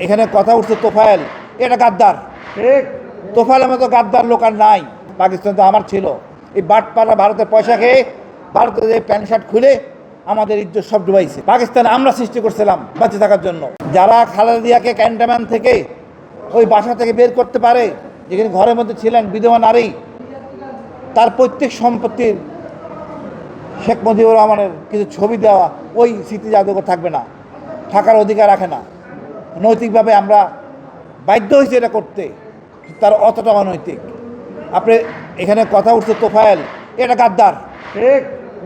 এখানে কথা উঠছে তোফায়েল, এটা গাদ্দার। ঠিক, তোফায়েলের মতো গাদ্দার লোক আর নাই। পাকিস্তান তো আমার ছিল। এই বাটপাড়া ভারতের পয়সা খেয়ে ভারতের এই প্যান্ট শার্ট খুলে আমাদের ইজ্জত সব ডুবাইছে। পাকিস্তান আমরা সৃষ্টি করছিলাম বাঁচে থাকার জন্য। যারা খালেদা জিয়াকে ক্যান্টনমেন্ট থেকে ওই বাসা থেকে বের করতে পারে, যেখানে ঘরের মধ্যে ছিলেন বিধবা নারী, তার প্রত্যেক সম্পত্তির শেখ মুজিবুর রহমানের কিছু ছবি দেওয়া ওই স্মৃতি জাদুঘর থাকবে না, থাকার অধিকার রাখে না। নৈতিকভাবে আমরা বাধ্য হয়েছি এটা করতে, তার অতটা অনৈতিক। আপনি এখানে কথা উঠছে তোফায়েল, এটা গাদ্দার। ঠিক,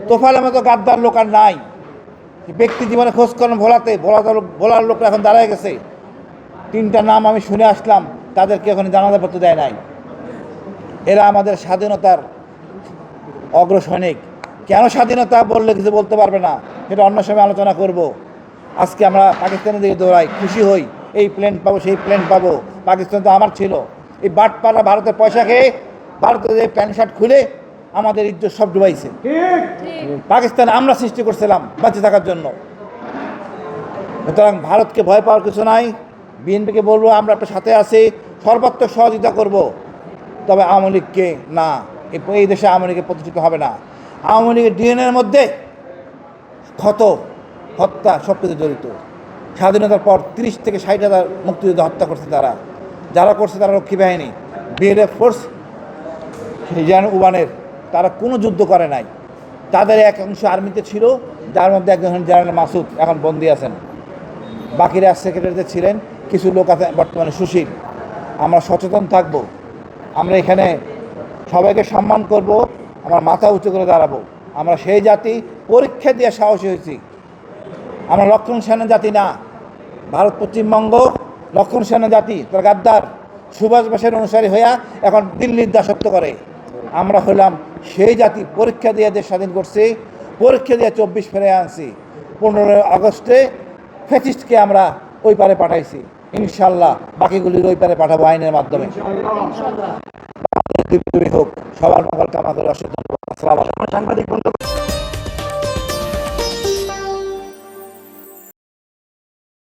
তোফায়েলের মতো গাদ্দার লোক আর নাই। ব্যক্তি জীবনে খোঁজকরণ ভোলার লোকরা এখন দাঁড়ায় গেছে। 3টা নাম আমি শুনে আসলাম, তাদেরকে এখন জানাজাপত্র দেয় নাই। এরা আমাদের স্বাধীনতার অগ্রসৈনিক। কেন স্বাধীনতা বললে কিছু বলতে পারবে না, সেটা অন্য সময় আলোচনা করব। আজকে আমরা পাকিস্তানের দিকে দৌড়াই, খুশি হই, এই প্লেন পাবো সেই প্লেন পাবো। পাকিস্তান তো আমার ছিল। এই বাটপাড়া ভারতের পয়সা খেয়ে ভারতের এই প্যান্ট শার্ট খুলে আমাদের ইজ্জত সব ডুবাইছে। পাকিস্তান আমরা সৃষ্টি করছিলাম বাঁচে থাকার জন্য। সুতরাং ভারতকে ভয় পাওয়ার কিছু নাই। বিএনপিকে বলবো আমরা আপনার সাথে আছি, সর্বাত্মক সহযোগিতা করব। তবে আওয়ামী লীগকে না, এই দেশে আওয়ামী লীগের প্রতিষ্ঠিত হবে না। আওয়ামী লীগের ডিএনএর মধ্যে হত্যা সব কিছু জড়িত। স্বাধীনতার পর 30 থেকে 60 হাজার মুক্তিযুদ্ধ হত্যা করছে তারা। যারা করছে তারা রক্ষী বাহিনী, বিএলএফ ফোর্স, যেন উবানের, তারা কোনো যুদ্ধ করে নাই। তাদের এক অংশ আর্মিতে ছিল, যার মধ্যে একজন জেনারেল মাসুদ এখন বন্দী আছেন। বাকিরা সেক্রেটারিতে ছিলেন, কিছু লোক আছে বর্তমানে সুশীল। আমরা সচেতন থাকব, আমরা এখানে সবাইকে সম্মান করব, আমরা মাথা উঁচু করে দাঁড়াবো। আমরা সেই জাতি, পরীক্ষা দিয়ে সাহসী হয়েছি। আমরা লক্ষণ সেনা জাতি না। ভারত পশ্চিমবঙ্গ লক্ষণ সেনা জাতি, তার গাদ্দার সুভাষ বোসের অনুসারী হইয়া এখন দিল্লির দাসত্ব করে। আমরা হলাম সেই জাতি, পরীক্ষা দিয়ে দেশ স্বাধীন করছি, পরীক্ষা দিয়ে 24 ফেরে আনছি। 15 আগস্টে ফ্যাসিস্টকে আমরা ওই পারে পাঠাইছি। ইনশাল্লাহ বাকিগুলির ওই পারে পাঠাবো আইনের মাধ্যমে। হোক, সবার মঙ্গল কামনা করে অসচেতন সাংবাদিক বন্ধু।